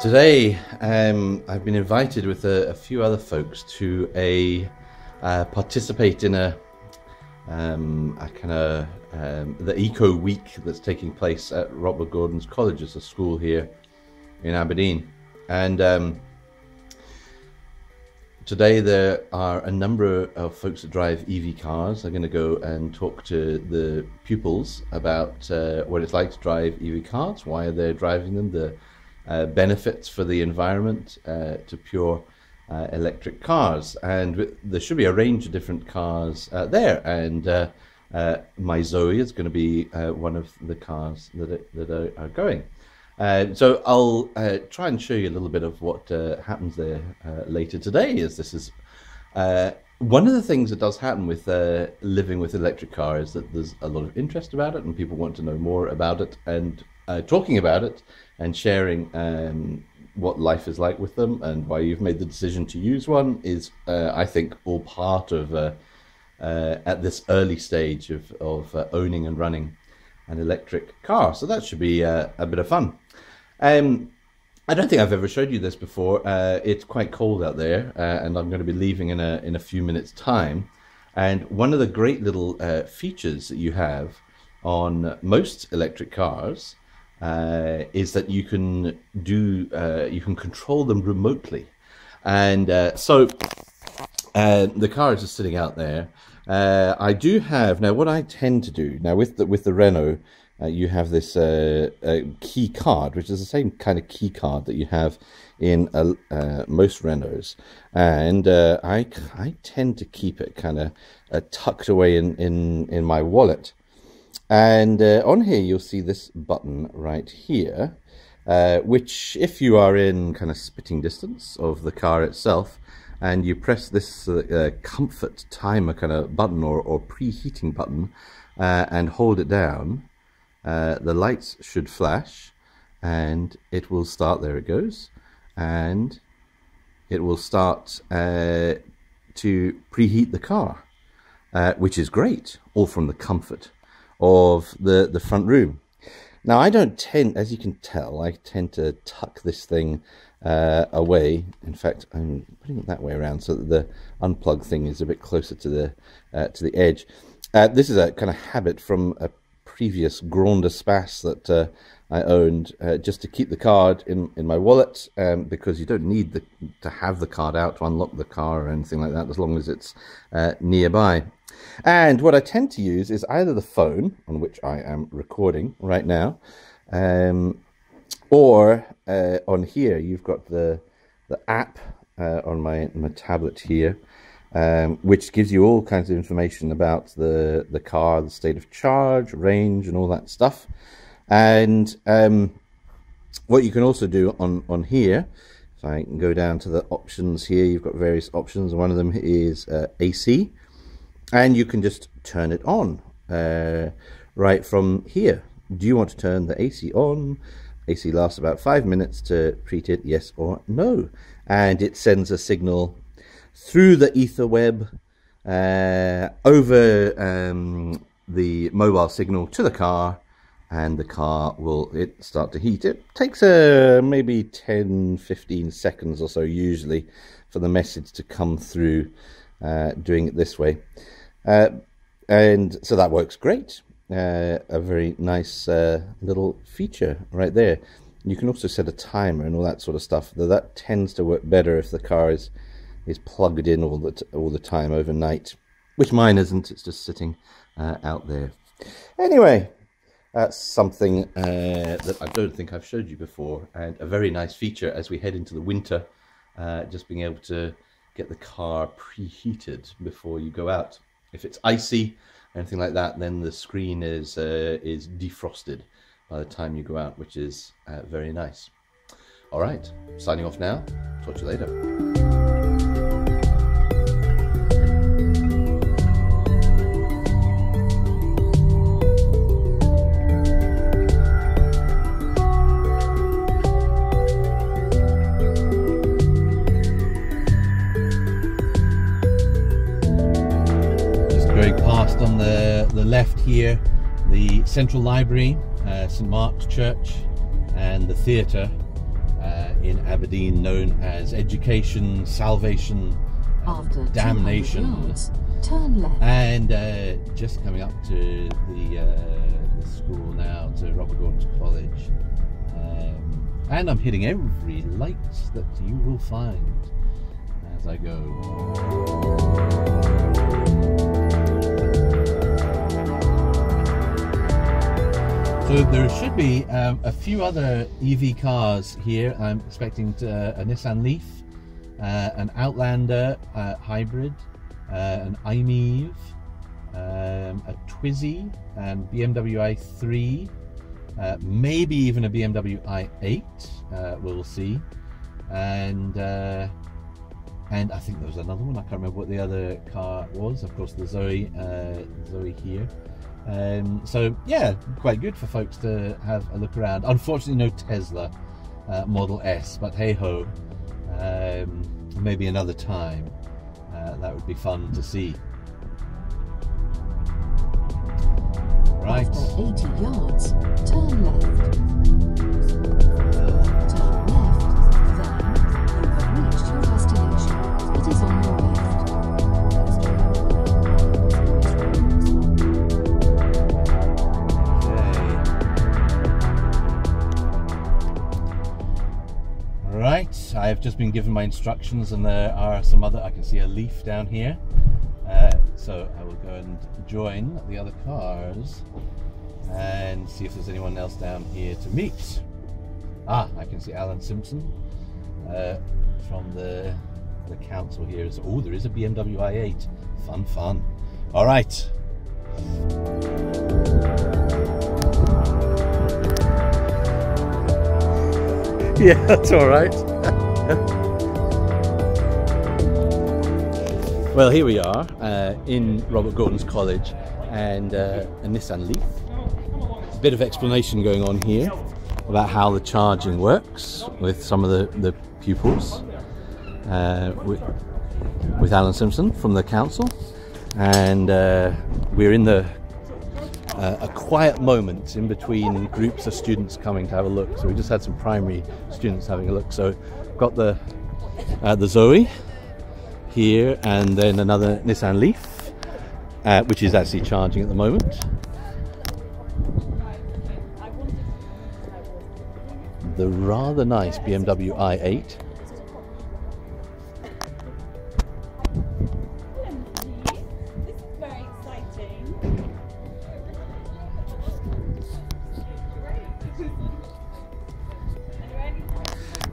Today, I've been invited with a few other folks to participate in a kind of the Eco Week that's taking place at Robert Gordon's College. It's a school here in Aberdeen, and today there are a number of folks that drive EV cars. I'm going to go and talk to the pupils about what it's like to drive EV cars, why they're driving them, the benefits for the environment to pure electric cars. And there should be a range of different cars there, and my Zoe is going to be one of the cars that are going. So I'll try and show you a little bit of what happens there later today. As this is one of the things that does happen with living with electric cars, that there's a lot of interest about it and people want to know more about it, and talking about it and sharing what life is like with them and why you've made the decision to use one is, I think, all part of at this early stage of owning and running an electric car. So that should be a bit of fun. I don't think I've ever showed you this before. It's quite cold out there, and I'm going to be leaving in a few minutes' time. And one of the great little features that you have on most electric cars is that you can control them remotely. And so the car is just sitting out there. I do have now what I tend to do now with the Renault. You have this key card, which is the same kind of key card that you have in most Renaults, and I tend to keep it kind of tucked away in my wallet. And on here you'll see this button right here, which if you are in kind of spitting distance of the car itself, and you press this comfort timer kind of button or preheating button and hold it down, the lights should flash and it will start. There it goes, and it will start to preheat the car, which is great, all from the comfort of the front room. Now I don't tend, as you can tell, I tend to tuck this thing away. In fact, I'm putting it that way around so that the unplug thing is a bit closer to the edge. This is a kind of habit from a previous Grande Espace that I owned, just to keep the card in my wallet, because you don't need to have the card out to unlock the car or anything like that, as long as it's nearby. And what I tend to use is either the phone, on which I am recording right now, or on here you've got the app on my tablet here, which gives you all kinds of information about the car, the state of charge, range, and all that stuff. And what you can also do on here, if I can go down to the options here, you've got various options. One of them is AC. And you can just turn it on right from here. Do you want to turn the AC on? AC lasts about 5 minutes to preheat it, yes or no. And it sends a signal through the ether web over the mobile signal to the car, and the car will start to heat. It takes maybe 10-15 seconds or so usually for the message to come through, doing it this way. And so that works great. A very nice little feature right there. You can also set a timer and all that sort of stuff, though that tends to work better if the car is plugged in all the time overnight, which mine isn't. It's just sitting out there. Anyway, that's something that I don't think I've showed you before, and a very nice feature as we head into the winter, just being able to get the car preheated before you go out. If it's icy, anything like that, then the screen is defrosted by the time you go out, which is very nice. All right, signing off now. Talk to you later. Past on the left here, the Central Library, St Mark's Church, and the theatre, in Aberdeen, known as Education, Salvation, Damnation. 200 yards, turn left. And just coming up to the school now, to Robert Gordon's College. And I'm hitting every light that you will find as I go. So there should be a few other EV cars here. I'm expecting a Nissan Leaf, an Outlander hybrid, an iMeave, a Twizzy, and BMW i3, maybe even a BMW i8. We'll see. And I think there was another one. I can't remember what the other car was. Of course, the Zoe here. So yeah, quite good for folks to have a look around. Unfortunately, no Tesla Model S, but hey ho, maybe another time. That would be fun to see. Right. After 80 yards, turn left. Turn left, then you have reached your destination. It is on your left. Right, I've just been given my instructions, and there are some other, I can see a Leaf down here, so I will go and join the other cars and see if there's anyone else down here to meet. I can see Alan Simpson from the council here. Oh, there is a BMW i8. Fun. All right. Yeah, that's all right. Well, here we are in Robert Gordon's College, and a Nissan Leaf. A bit of explanation going on here about how the charging works with some of the pupils, with Alan Simpson from the council, and we're in a quiet moment in between groups of students coming to have a look. So we just had some primary students having a look. So got the Zoe here, and then another Nissan Leaf, which is actually charging at the moment. The rather nice BMW i8.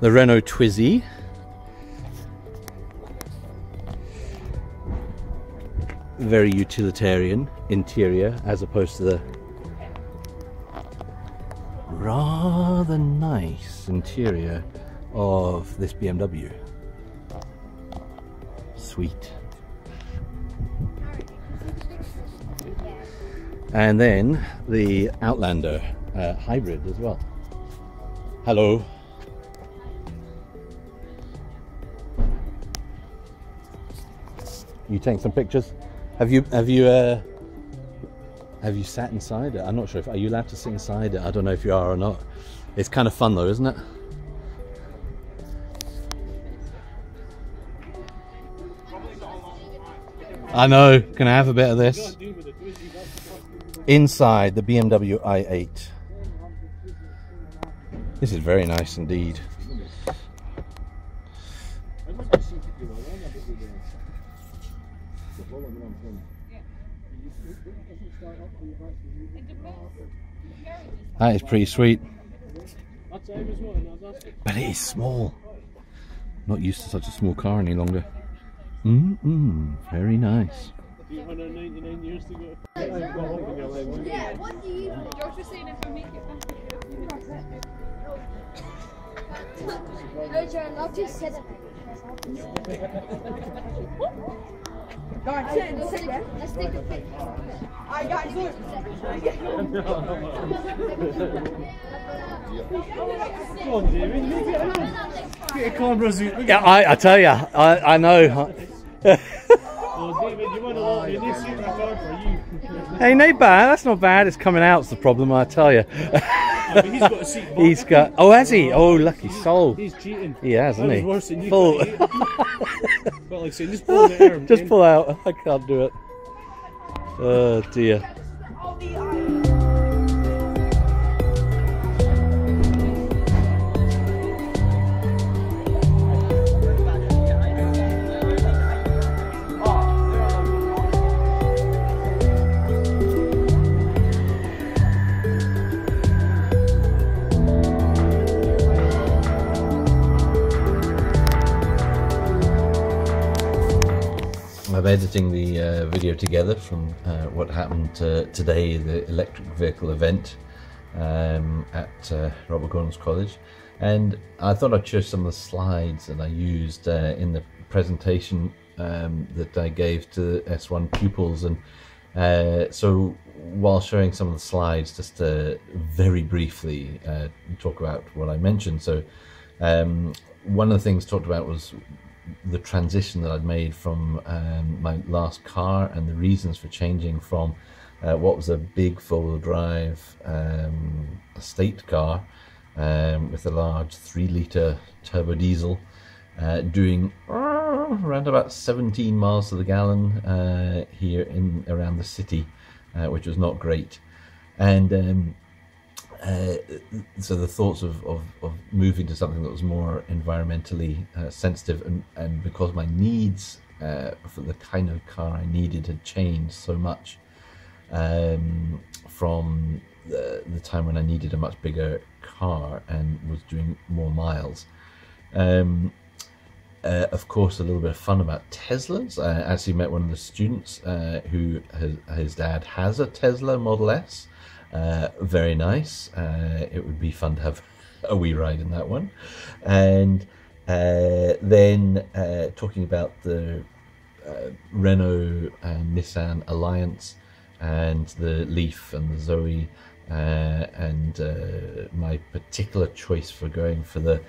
The Renault Twizzy. Very utilitarian interior, as opposed to the rather nice interior of this BMW. Sweet. And then the Outlander hybrid as well. Hello. You take some pictures. Have you sat inside it? I'm not sure if, are you allowed to sit inside it? I don't know if you are or not. It's kind of fun though, isn't it? I know. Can I have a bit of this? Inside the BMW i8. This is very nice indeed. That is pretty sweet. But it is small. Not used to such a small car any longer. Very nice. 199 years to go. Yeah, what do you do? Josh was saying if we make it back. I'll just set it. Let's take a picture. Alright guys, look. Come on, David, get a camera zoom. Yeah, I tell you, I know. Oh, David, you want a lot? You need to see my card for you. Hey, no bad. That's not bad. It's coming out's the problem, I tell you. but he's got a seat back. He's got. Oh, has he? Oh, lucky soul. He's cheating. He has, That hasn't was he? worse than you. Full. But like I say, just pull the arm. Just pull out. I can't do it. Oh dear. I'm editing the video together from what happened today, the electric vehicle event at Robert Gordon's College, and I thought I'd share some of the slides that I used in the presentation that I gave to S1 pupils. And so while showing some of the slides, just very briefly talk about what I mentioned. So one of the things talked about was the transition that I'd made from my last car, and the reasons for changing from what was a big four-wheel drive estate car with a large 3-litre turbo diesel doing around about 17 miles to the gallon here in around the city, which was not great. And so the thoughts of moving to something that was more environmentally sensitive, and because my needs for the kind of car I needed had changed so much from the time when I needed a much bigger car and was doing more miles. Of course, a little bit of fun about Teslas. I actually met one of the students who his dad has a Tesla Model S. Very nice. It would be fun to have a wee ride in that one. And then talking about the Renault and Nissan alliance, and the Leaf and the Zoe, and my particular choice for going for the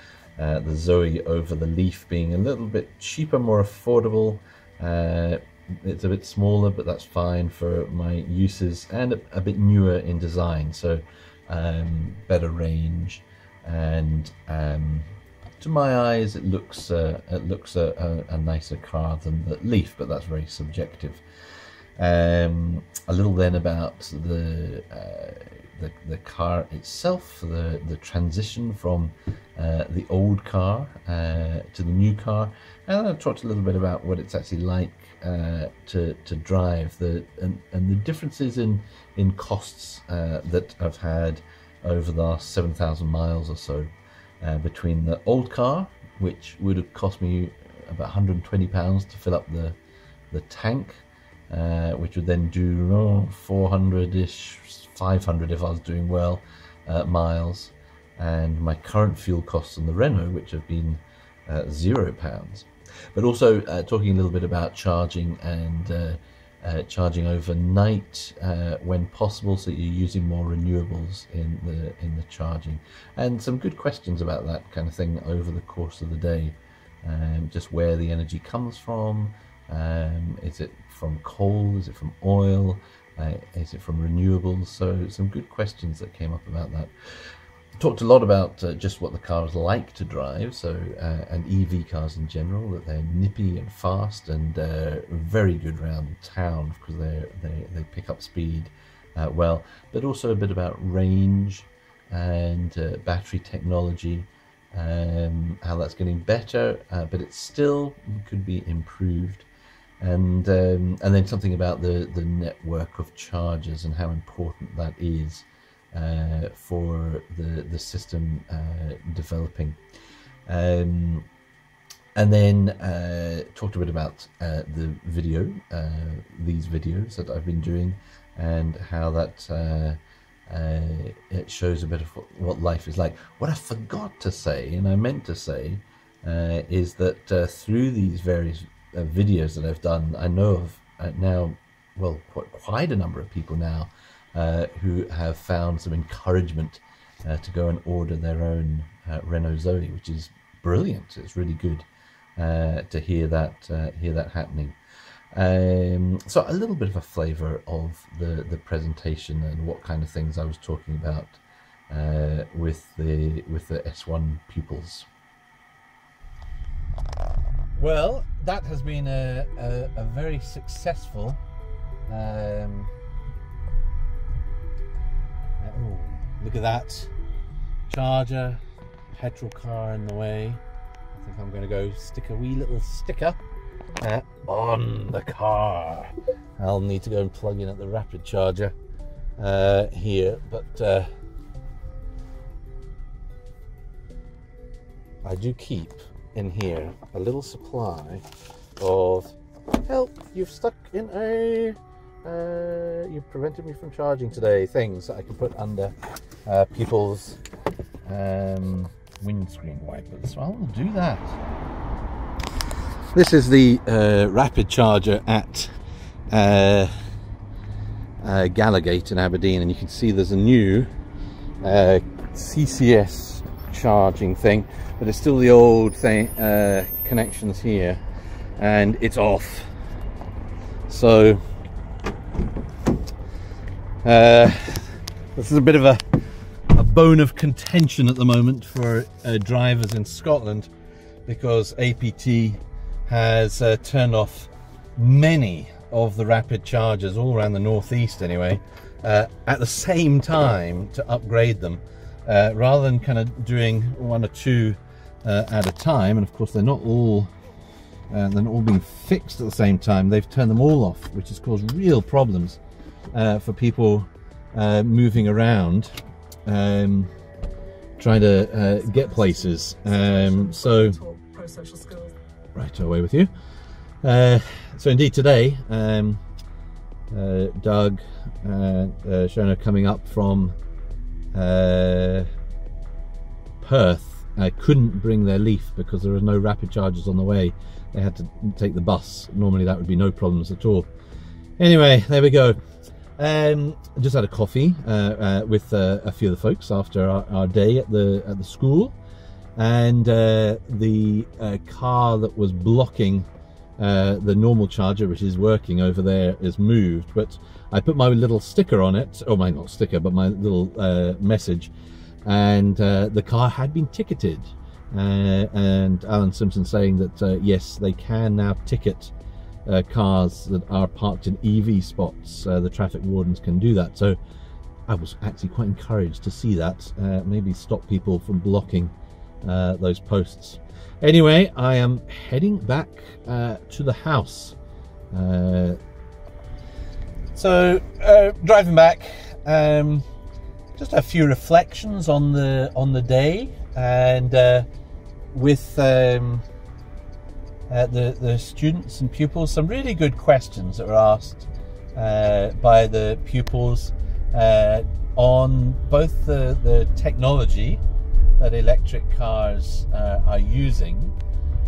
Zoe over the Leaf being a little bit cheaper, more affordable. It's a bit smaller, but that's fine for my uses, and a bit newer in design, so better range, and to my eyes it looks a nicer car than the Leaf, but that's very subjective. A little then about the car itself, the transition from the old car to the new car, and I talked a little bit about what it's actually like to drive, and the differences in costs that I've had over the last 7,000 miles or so between the old car, which would have cost me about £120 to fill up the tank, which would then do 400-ish, 500 if I was doing well miles, and my current fuel costs on the Renault, which have been £0. But also talking a little bit about charging, and charging overnight when possible, so you're using more renewables in the charging, and some good questions about that kind of thing over the course of the day. Just where the energy comes from. Is it from coal? Is it from oil? Is it from renewables? So some good questions that came up about that. Talked a lot about just what the car is like to drive, so and EV cars in general, that they're nippy and fast, and very good around town because they pick up speed well, but also a bit about range and battery technology, how that's getting better, but it still could be improved. And then something about the network of chargers and how important that is for the system developing. And then talked a bit about the video, these videos that I've been doing, and how that it shows a bit of what life is like. What I forgot to say, and I meant to say, is that through these various videos that I've done, I know of now, well, quite a number of people now who have found some encouragement to go and order their own Renault ZOE, which is brilliant. It's really good to hear that happening. So a little bit of a flavour of the presentation and what kind of things I was talking about with the S1 pupils. Well, that has been a very successful oh, look at that charger, petrol car in the way. I think I'm going to go stick a wee little sticker on the car. I'll need to go and plug in at the rapid charger here, but I do keep in here a little supply of help. You've stuck in a you've prevented me from charging today things that I can put under people's windscreen wipers. So I'll do that. This is the rapid charger at Gallagate in Aberdeen, and you can see there's a new CCS charging thing, but it's still the old thing, connections here, and it's off. So this is a bit of a bone of contention at the moment for drivers in Scotland, because APT has turned off many of the rapid chargers all around the northeast anyway, at the same time to upgrade them, rather than kind of doing one or two at a time. And of course they're not all being fixed at the same time. They've turned them all off, which has caused real problems for people moving around, trying to get places. So right away with you. So indeed today, Doug, Shona coming up from Perth, couldn't bring their Leaf because there was no rapid chargers on the way. They had to take the bus. Normally that would be no problems at all. Anyway, there we go. Just had a coffee with a few of the folks after our day at the school, and the car that was blocking the normal charger, which is working over there, is moved. But I put my little sticker on it, or my not sticker, but my little message, and the car had been ticketed. And Alan Simpson saying that yes, they can now ticket cars that are parked in EV spots. The traffic wardens can do that. So I was actually quite encouraged to see that, maybe stop people from blocking those posts. Anyway, I am heading back to the house. So driving back, just a few reflections on the day, and with the students and pupils, some really good questions that were asked by the pupils on both the technology that electric cars are using,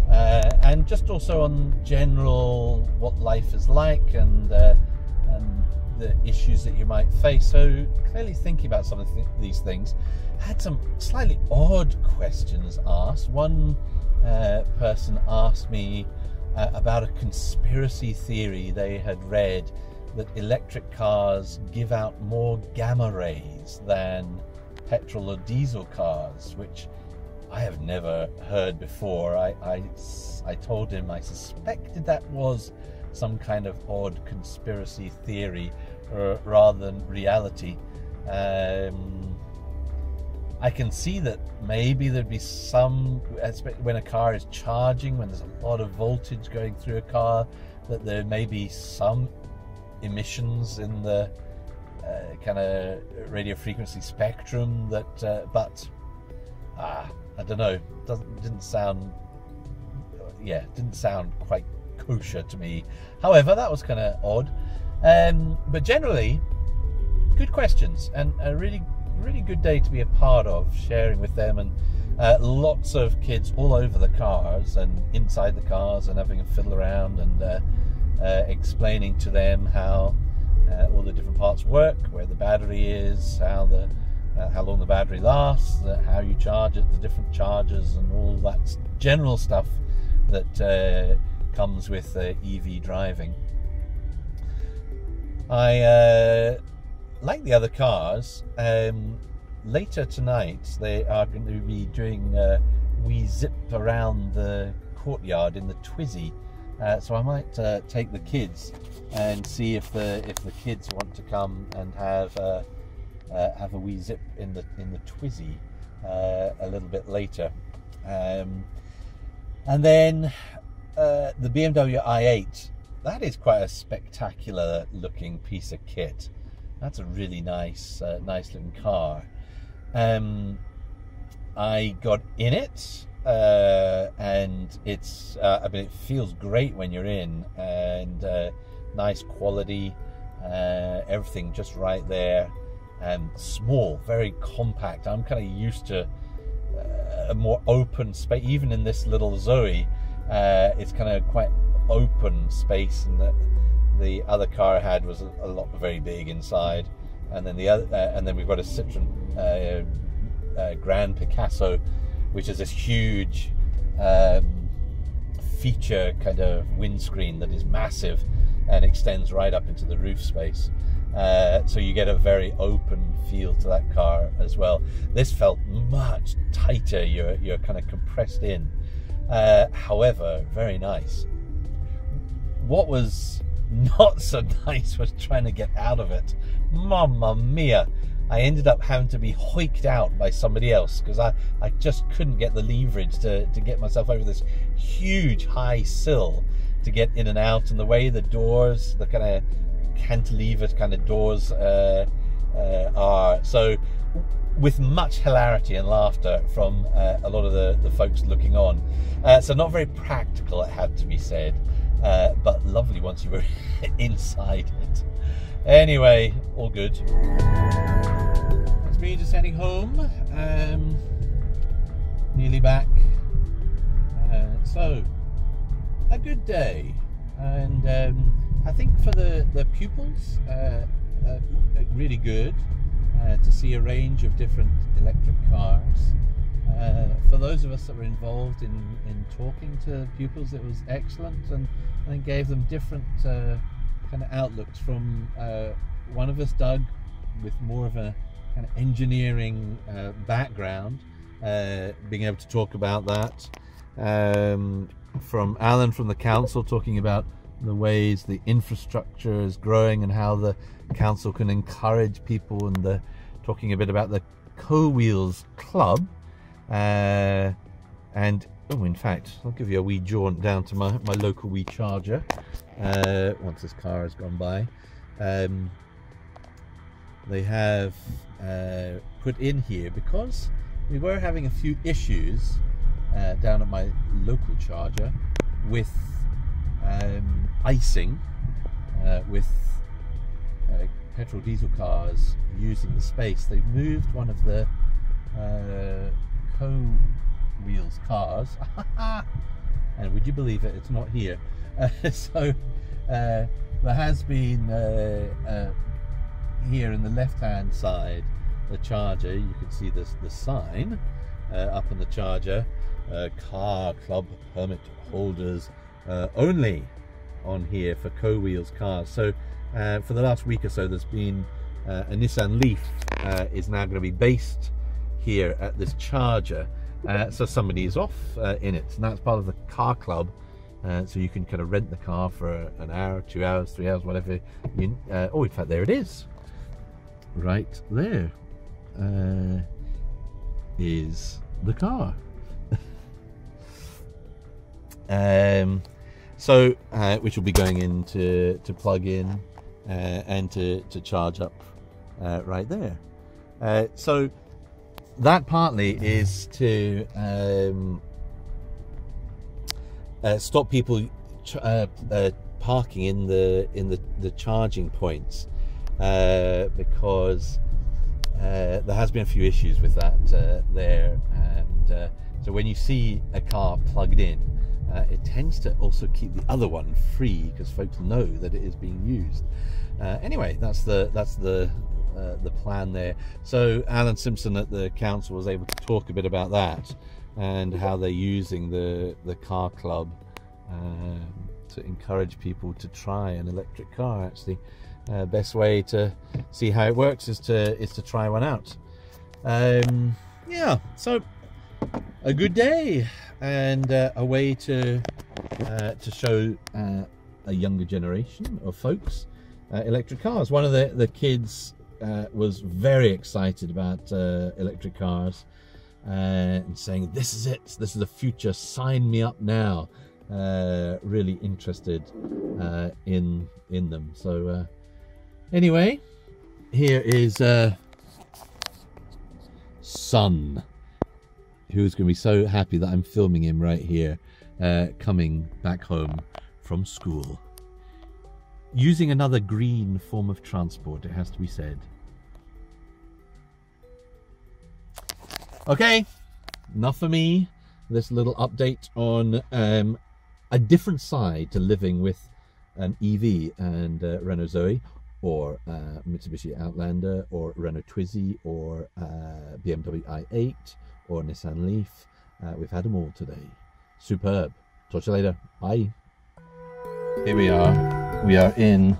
and just also on general what life is like, and the issues that you might face. So clearly thinking about some of these things. Had some slightly odd questions asked. One person asked me about a conspiracy theory they had read, that electric cars give out more gamma rays than petrol or diesel cars, which I have never heard before. I told him I suspected that was some kind of odd conspiracy theory rather than reality. I can see that maybe there'd be some, when a car is charging, when there's a lot of voltage going through a car, that there may be some emissions in the kind of radio frequency spectrum, that but I don't know, didn't sound quite kosher to me. However, that was kind of odd, but generally good questions, and a really good day to be a part of, sharing with them, and lots of kids all over the cars and inside the cars, and having a fiddle around and explaining to them how all the different parts work, where the battery is, how long the battery lasts, how you charge it, the different chargers, and all that general stuff that comes with EV driving. I like the other cars, later tonight they are going to be doing a wee zip around the courtyard in the Twizzy. So I might take the kids and see if the kids want to come and have a wee zip in the Twizzy a little bit later. And then the BMW i8, that is quite a spectacular looking piece of kit. That's a really nice looking car. I got in it. And it's I mean, it feels great when you're in, and nice quality, everything just right there, and small, very compact. I'm kind of used to a more open space. Even in this little Zoe, it's kind of quite open space, and the other car I had was a lot very big inside, and then and then we've got a Citroen Grand Picasso, which is this huge feature kind of windscreen that is massive and extends right up into the roof space. So you get a very open feel to that car as well. This felt much tighter. You're kind of compressed in. However, very nice. What was not so nice was trying to get out of it. Mamma mia! I ended up having to be hoiked out by somebody else because I just couldn't get the leverage to get myself over this huge high sill to get in and out, and the way the doors, the kind of cantilevered kind of doors are. So with much hilarity and laughter from a lot of the folks looking on. So not very practical, it had to be said, but lovely once you were inside it. Anyway, all good. It's me just heading home, nearly back. So, a good day, and I think for the pupils, really good to see a range of different electric cars. For those of us that were involved in talking to pupils, it was excellent, and I think gave them different kind of outlooks from one of us, Doug, with more of a kind of engineering background, being able to talk about that. From Alan from the council, talking about the ways the infrastructure is growing and how the council can encourage people, and talking a bit about the Co-Wheels Club. And oh, in fact, I'll give you a wee jaunt down to my local wee charger once this car has gone by. They have put in here, because we were having a few issues down at my local charger with icing, with petrol diesel cars using the space. They've moved one of the Co-Wheels cars and would you believe it, it's not here. So there has been here in the left hand side, the charger, you can see the sign up on the charger, car club permit holders only on here for Co-Wheels cars. So for the last week or so, there's been a Nissan Leaf is now going to be based here at this charger. So somebody is off in it, and that's part of the car club. So you can kind of rent the car for an hour, 2 hours, 3 hours, whatever. Oh, in fact, there it is. Right there is the car. So which will be going in to plug in and to charge up right there. So that partly is to stop people parking in the charging points, because there has been a few issues with that there, and so when you see a car plugged in, it tends to also keep the other one free, because folks know that it is being used. Anyway, that's the plan there. So Alan Simpson at the council was able to talk a bit about that and how they're using the car club to encourage people to try an electric car. Actually, best way to see how it works is to try one out. Yeah, so a good day and a way to show a younger generation of folks electric cars. One of the kids was very excited about electric cars and saying, "This is it. This is the future. Sign me up now." Really interested in them. So anyway, here is Son, who's going to be so happy that I'm filming him right here, coming back home from school. Using another green form of transport, it has to be said. Okay, enough for me. This little update on a different side to living with an EV and Renault ZOE, or Mitsubishi Outlander, or Renault Twizzy, or BMW i8, or Nissan Leaf. We've had them all today. Superb. Talk to you later. Bye. Here we are. We are in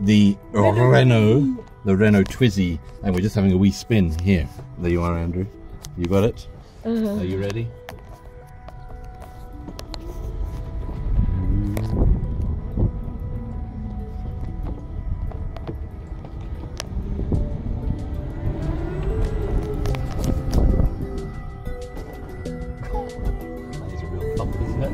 the Renault Twizzy, and we're just having a wee spin here. There you are, Andrew. You got it? Are you ready? That is a real thump, isn't it?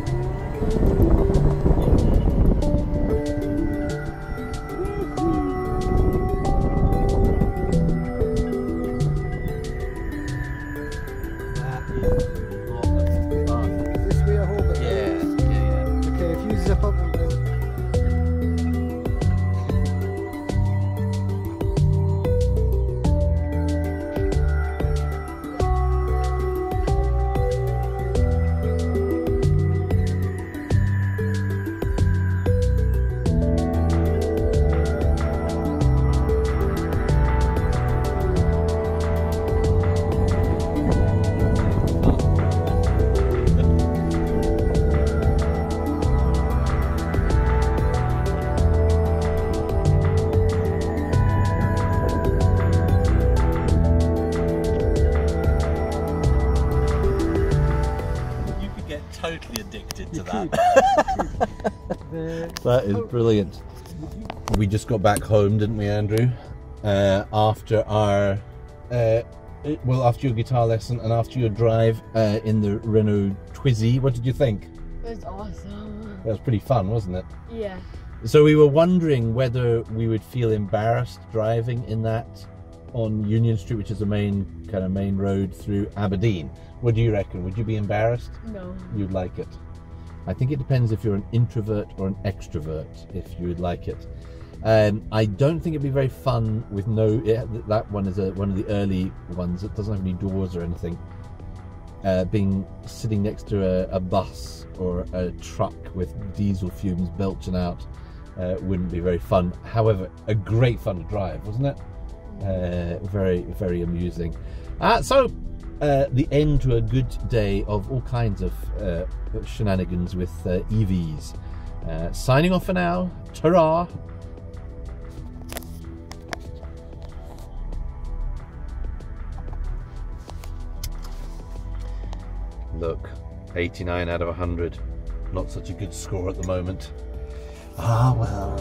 This way I hold it. Yeah. Okay, if you zip up and down. You could get totally addicted to that. That is brilliant. We just got back home, didn't we, Andrew? After our after your guitar lesson and after your drive in the Renault Twizzy. What did you think? It was awesome. That was pretty fun, wasn't it? Yeah. So we were wondering whether we would feel embarrassed driving in that on Union Street, which is the main road through Aberdeen. What do you reckon? Would you be embarrassed? No. You'd like it. I think it depends if you're an introvert or an extrovert, if you would like it. I don't think it'd be very fun with that one is one of the early ones. It doesn't have any doors or anything. Sitting next to a bus or a truck with diesel fumes belching out wouldn't be very fun. However, a great fun to drive, wasn't it? Very, very amusing. So the end to a good day of all kinds of shenanigans with EVs. Signing off for now. Ta-ra! Look, 89 out of 100. Not such a good score at the moment. Ah, well.